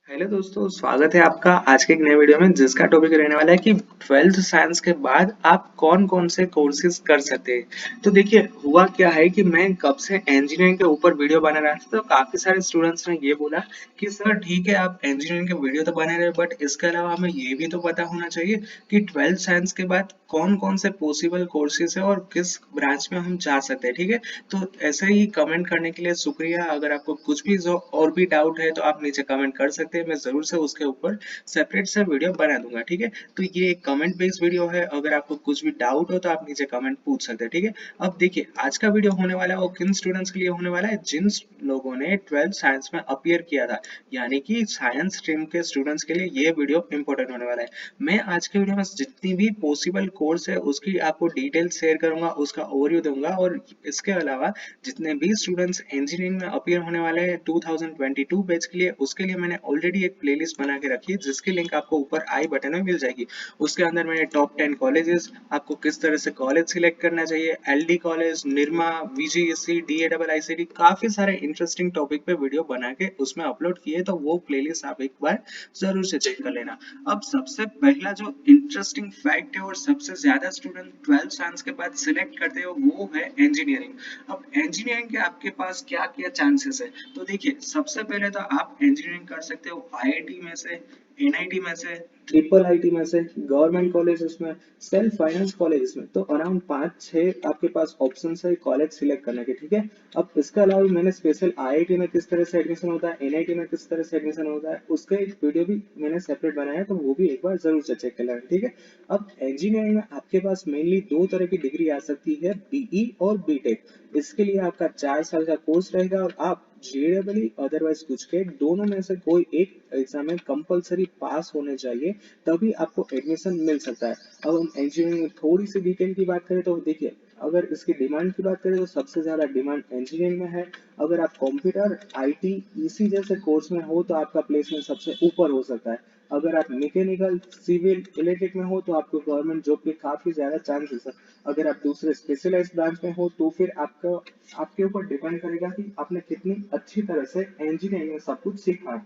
Hello दोस्तों, स्वागत है आपका आज के एक नए वीडियो में जिसका टॉपिक रहने वाला है कि 12th साइंस के बाद आप कौन कौन से कोर्सेज कर सकते हैं। तो देखिए, हुआ क्या है कि मैं कब से इंजीनियरिंग के ऊपर वीडियो बना रहा था, तो काफी सारे स्टूडेंट्स ने ये बोला कि सर ठीक है, आप इंजीनियरिंग के वीडियो तो बना रहे हैं, बट इसके अलावा हमें ये भी तो पता होना चाहिए कि 12th साइंस के बाद कौन कौन से पॉसिबल कोर्सेज है और किस ब्रांच में हम जा सकते हैं। ठीक है, तो ऐसे ही कमेंट करने के लिए शुक्रिया। अगर आपको कुछ भी जो और भी डाउट है तो आप नीचे कमेंट कर सकते हैं, मैं जरूर से उसके ऊपर सेपरेट से वीडियो बना दूंगा। ठीक है, तो ये एक कमेंट बेस्ड वीडियो है, अगर आपको कुछ भी डाउट हो तो आप नीचे कमेंट पूछ सकते हैं। ठीक है, अब देखिए आज का वीडियो होने वाला है वो किन स्टूडेंट्स के लिए होने वाला है, जिन लोगों ने 12th साइंस में अपियर किया था, यानी कि साइंस स्ट्रीम के स्टूडेंट्स के लिए ये वीडियो इंपॉर्टेंट होने वाला है। मैं आज के वीडियो में जितनी भी पॉसिबल कोर्स है उसकी आपको डिटेल शेयर करूंगा, उसका ओवरव्यू दूंगा, और इसके अलावा जितने भी स्टूडेंट्स इंजीनियरिंग में अपियर होने वाले हैं 2022 बैच के लिए, उसके लिए मैंने ऑलरेडी एक प्लेलिस्ट बना के रखी है जिसकी लिंक आपको ऊपर आई बटन में मिल जाएगी। उसके अंदर मैंने टॉप 10 कॉलेजेस, आपको किस तरह से कॉलेज सिलेक्ट करना चाहिए, एलडी कॉलेज, निरमा, वीजीएससी, डीएआईसीटी, काफी सारे इंटरेस्टिंग टॉपिक पे वीडियो बना के उसमें अपलोड किए, तो वो प्लेलिस्ट आप एक बार जरूर से चेक कर लेना। अब सबसे पहला जो इंटरेस्टिंग फैक्ट है और सबसे ज्यादा स्टूडेंट 12th साइंस के बाद सिलेक्ट करते हो वो है इंजीनियरिंग। अब इंजीनियरिंग के आपके पास क्या क्या चांसेस है, तो देखिए सबसे पहले तो आप इंजीनियरिंग कर सकते हो आईआईटी में से, एनआईटी में से, ट्रिपल आईटी में से, गवर्नमेंट कॉलेजेस में, सेल्फ फाइनेंस कॉलेजेस में। तो अराउंड 5-6 आपके पास ऑप्शन है कॉलेज सिलेक्ट करने के। ठीक है, अब इसके अलावा मैंने स्पेशल आईआईटी में किस तरह से एडमिशन होता है, एनआईटी में किस तरह से एडमिशन होता है, उसका एक वीडियो भी मैंने सेपरेट बनाया है, तो वो भी एक बार जरूर से चेक कर लेना। ठीक है, अब इंजीनियरिंग में आपके पास मेनली दो तरह की डिग्री आ सकती है, बीई और बीटेक। इसके लिए आपका 4 साल का कोर्स रहेगा और आप जेडबली अदरवाइज कुछ के दोनों में से कोई एक एग्जाम में कंपलसरी पास होने चाहिए, तभी आपको एडमिशन मिल सकता है। अब हम इंजीनियरिंग में थोड़ी सी डिटेल की बात करें तो देखिए, अगर इसकी डिमांड की बात करें तो सबसे ज्यादा डिमांड इंजीनियरिंग में है। अगर आप कंप्यूटर, आईटी, इसी जैसे कोर्स में हो तो आपका प्लेसमेंट सबसे ऊपर हो सकता है। अगर आप मैकेनिकल, सिविल, इलेक्ट्रिक में हो तो आपको गवर्नमेंट जॉब के काफी ज्यादा चांसेस है। अगर आप दूसरे स्पेशलाइज्ड ब्रांच में हो तो फिर आपका आपके ऊपर डिपेंड करेगा कि आपने कितनी अच्छी तरह से इंजीनियरिंग में सब कुछ सीखा है।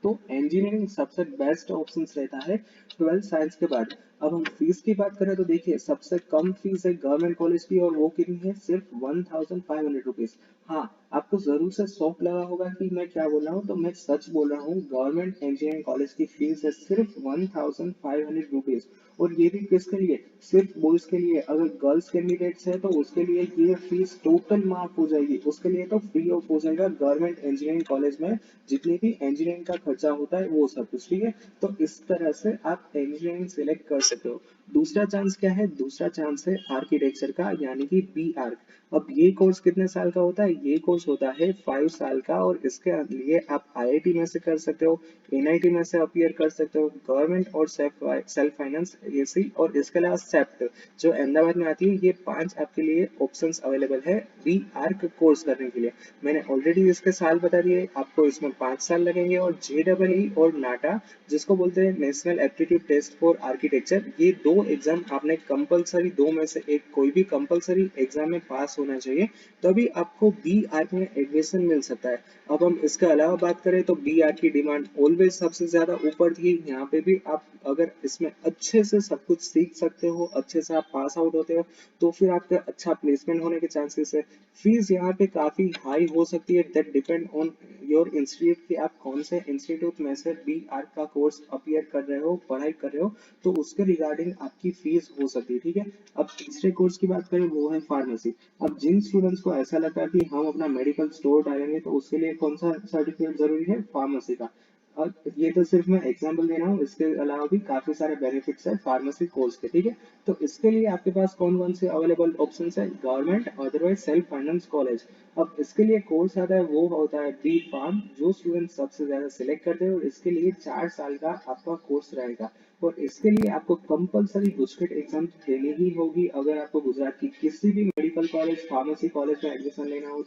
तो इंजीनियरिंग सबसे बेस्ट ऑप्शन रहता है 12th साइंस के बाद। अब हम फीस की बात करें तो देखिए, सबसे कम फीस है गवर्नमेंट कॉलेज की, और वो कितनी है, सिर्फ 1500 रुपीज। हाँ, आपको जरूर से शौक लगा होगा कि मैं क्या बोल रहा हूँ, तो मैं सच बोल रहा हूँ, गवर्नमेंट इंजीनियरिंग कॉलेज की फीस है सिर्फ 1500 रुपीज। और ये भी किसके लिए, सिर्फ बॉयज के लिए। अगर गर्ल्स कैंडिडेट्स है तो उसके लिए ये फीस टोटल माफ हो जाएगी, उसके लिए तो फ्री ऑफ हो जाएगा गवर्नमेंट इंजीनियरिंग कॉलेज में जितनी भी इंजीनियरिंग का खर्चा होता है वो सब कुछ। ठीक है, तो इस तरह से आप इंजीनियरिंग सिलेक्ट कर सकते हो। दूसरा चांस क्या है, दूसरा चांस है आर्किटेक्चर का, यानी कि बी आर्क। अब ये कोर्स कितने साल का होता है, ये कोर्स होता है 5 साल का, और इसके लिए आप आईआईटी में से कर सकते हो, एनआईटी में से अपियर कर सकते हो, गवर्नमेंट और सेल्फ फाइनेंस एसी, और इसके अलावा सेप्ट जो अहमदाबाद में आती है। ये 5 आपके लिए ऑप्शंस अवेलेबल है बी आर्क कोर्स करने के लिए। मैंने ऑलरेडी इसके साल बता दिए, आपको इसमें 5 साल लगेंगे। और जेडबलई और नाटा, जिसको बोलते हैं national aptitude test for architecture, ये दो एग्जाम आपने कंपलसरी, दो में से एक कोई भी कंपलसरी एग्जाम में पास होना चाहिए, तभी आपको बी आर्क में एडमिशन मिल सकता है। अब हम इसके अलावा बात करें तो बी आर्क की डिमांड ऑलवेज सबसे ज्यादा ऊपर थी, यहाँ पे भी आप अगर इसमें अच्छे से सब कुछ सीख सकते हो, अच्छे से आप पास आउट होते हो, तो फिर आपका अच्छा प्लेसमेंट होने के चांसेस है। फीस यहाँ पे काफी हाई हो सकती है, that depend on your institute कि आप कौन से इंस्टीट्यूट में से बी आर्क का कोर्स अपियर कर रहे हो, पढ़ाई कर रहे हो, तो उसके रिगार्डिंग आपकी फीस हो सकती है। ठीक है, अब तीसरे कोर्स की बात करें वो है फार्मेसी। अब जिन स्टूडेंट्स को ऐसा लगता है कि हम अपना मेडिकल स्टोर डालेंगे तो उसके लिए कौन सा सर्टिफिकेट जरूरी है, फार्मेसी का। और ये तो सिर्फ मैं एग्जांपल दे रहा हूँ, इसके अलावा भी काफी सारे बेनिफिट्स है फार्मेसी कोर्स के। ठीक है, तो इसके लिए आपके पास कौन कौन से अवेलेबल ऑप्शंस है, government, otherwise self finance college. अब इसके लिए कोर्स आता है वो होता है बी फार्म, जो स्टूडेंट सबसे ज्यादा सिलेक्ट करते हैं, और इसके लिए 4 साल का आपका कोर्स रहेगा। और इसके लिए आपको कंपलसरी गुजकेट एग्जाम देनी ही होगी। अगर आपको गुजरात की किसी भी मेडिकल कॉलेज, फार्मेसी कॉलेज में एडमिशन लेना हो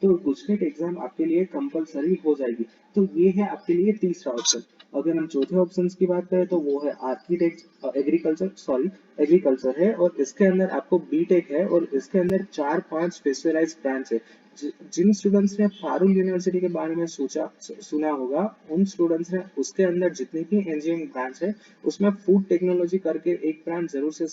तो गुजकेट एग्जाम आपके लिए कंपलसरी हो जाएगी। तो ये है आपके लिए तीसरा ऑप्शन। अगर हम चौथे ऑप्शन की बात करें तो वो है आर्किटेक्ट, एग्रीकल्चर है, और इसके अंदर आपको बीटेक है, और इसके अंदर 4-5 स्पेशलाइज्ड ब्रांच है। जिन स्टूडेंट्स ने फारूक यूनिवर्सिटी के बारे में सुना होगा, उन स्टूडेंट्स ने उसके अंदर जितनी भी इंजीनियरिंग ब्रांच है उसमें फूड टेक्नोलॉजी करके एक ब्रांच जरूर से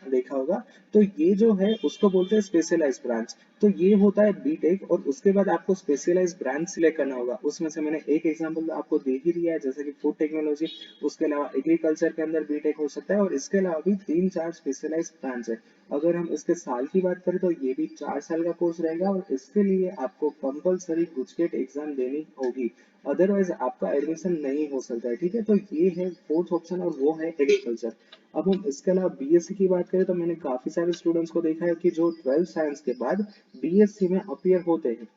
देखा होगा। तो ये जो है उसको बोलते हैं स्पेशलाइज ब्रांच। तो ये होता है बीटेक, और उसके बाद आपको स्पेशलाइज ब्रांच सिलेक्ट करना होगा। उसमें से मैंने एक एग्जांपल आपको दे ही दिया है, जैसे कि फूड टेक्नोलॉजी। उसके अलावा एग्रीकल्चर के अंदर बीटेक हो सकता है, और इसके अलावा भी 3-4 स्पेशलाइज ब्रांच है। अगर हम इसके साल की बात करें तो ये भी 4 साल का कोर्स रहेगा, और इसके लिए आपको कंपलसरी गुजकेट एग्जाम देनी होगी, अदरवाइज आपका एडमिशन नहीं हो सकता है। ठीक है, तो ये है फोर्थ ऑप्शन, और वो है एग्रीकल्चर। अब हम इसके अलावा बीएससी की बात करें तो मैंने काफी सारे स्टूडेंट्स को देखा है कि जो 12th साइंस के बाद बीएससी में अपियर होते हैं।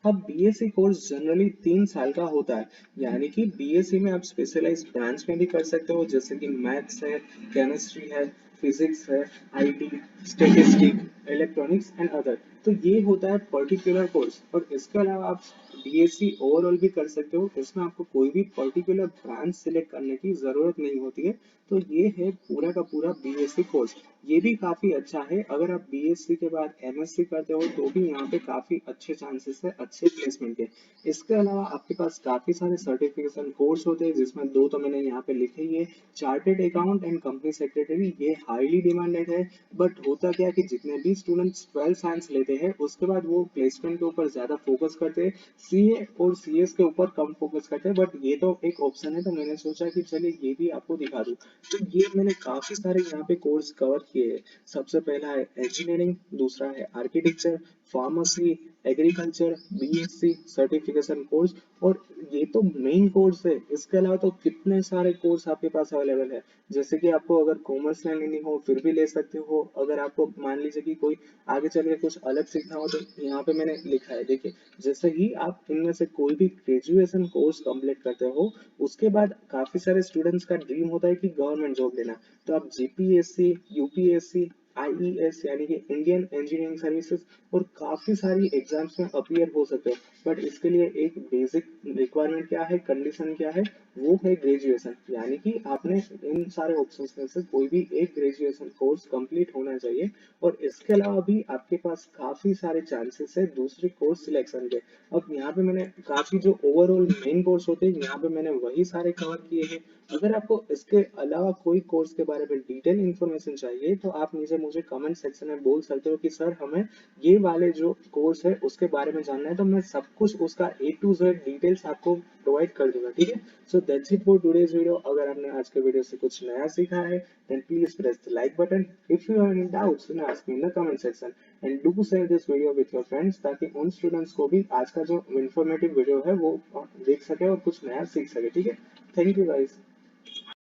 अब बीएससी कोर्स जनरली 3 साल का होता है, यानी कि बीएससी में आप स्पेशलाइज ब्रांच में भी कर सकते हो, जैसे कि मैथ्स है, केमिस्ट्री है, फिजिक्स है, IT, statistic, electronics and other. तो ये होता है पर्टिकुलर कोर्स। और इसके अलावा आप बीएससी ओवरऑल भी कर सकते हो, इसमें आपको कोई भी पर्टिकुलर ब्रांच सिलेक्ट करने की जरूरत नहीं होती है। तो ये है पूरा का पूरा बीएससी कोर्स। ये भी काफी अच्छा है। अगर आप बीएससी के बाद एमएससी करते हो तो भी यहाँ पे काफी अच्छे चांसेस है अच्छे प्लेसमेंट के। इसके अलावा आपके पास काफी सारे सर्टिफिकेशन कोर्स होते हैं, जिसमें दो तो मैंने यहाँ पे लिखे ही है। Chartered account and company secretary, ये हाईली डिमांडेड है। बट होता क्या है कि जितने भी स्टूडेंट्स 12 साइंस लेते हैं उसके बाद वो प्लेसमेंट के ऊपर ज्यादा फोकस करते हैं, सीए और सीएस के ऊपर कम फोकस करते हैं। बट ये तो एक ऑप्शन है, तो मैंने सोचा कि चलिए ये भी आपको दिखा दूं। तो ये मैंने काफी सारे यहाँ पे कोर्स कवर किए हैं। सबसे पहला है इंजीनियरिंग, दूसरा है architecture, pharmacy, agriculture, BSc certification course, और ये तो मेन कोर्स है। इसके अलावा तो कितने सारे कोर्स आपके पास अवेलेबल है। जैसे कि आपको अगर कॉमर्स लाइन लेनी हो फिर भी ले सकते हो। अगर आपको मान लीजिए कि कोई आगे चल के कुछ अलग सीखना हो, तो यहाँ पे मैंने लिखा है देखिए। जैसे ही आप इनमें से कोई भी ग्रेजुएशन कोर्स कंप्लीट करते हो, उसके बाद काफी सारे स्टूडेंट्स का ड्रीम होता है कि गवर्नमेंट जॉब लेना। तो आप जीपीएससी, यूपीएससी, आईईएस यानी कि इंडियन इंजीनियरिंग सर्विसेज, और काफी सारी एग्जाम्स में अपियर हो सकते हो। बट इसके लिए एक बेसिक रिक्वायरमेंट क्या है, कंडीशन क्या है, वो है ग्रेजुएशन। यानी कि आपने इन सारे ऑप्शंस में से कोई भी एक ग्रेजुएशन कोर्स कंप्लीट होना चाहिए। और इसके अलावा भी आपके पास काफी सारे चांसेस है दूसरे कोर्स सिलेक्शन के। अब यहाँ पे मैंने काफी जो ओवरऑल मेन कोर्स होते हैं यहाँ पे मैंने वही सारे कवर किए हैं। अगर आपको इसके अलावा कोई कोर्स के बारे में डिटेल इन्फॉर्मेशन चाहिए तो आप नीचे मुझे कमेंट सेक्शन में बोल सकते हो कि सर हमें ये वाले जो कोर्स है उसके बारे में जानना है, तो मैं सब कुछ उसका ए टू जेड डिटेल्स आपको प्रोवाइड कर दूंगा। ठीक है, so that's it for today's video. अगर आपने आज के वीडियो से कुछ नया सीखा है then please press the like button. If you have any doubts then ask me in the comment section, and do share this video with your friends ताकि उन स्टूडेंट्स को भी आज का जो इन्फॉर्मेटिव वीडियो है वो देख सके और कुछ नया सीख सके। ठीक है, थैंक यू गाइस।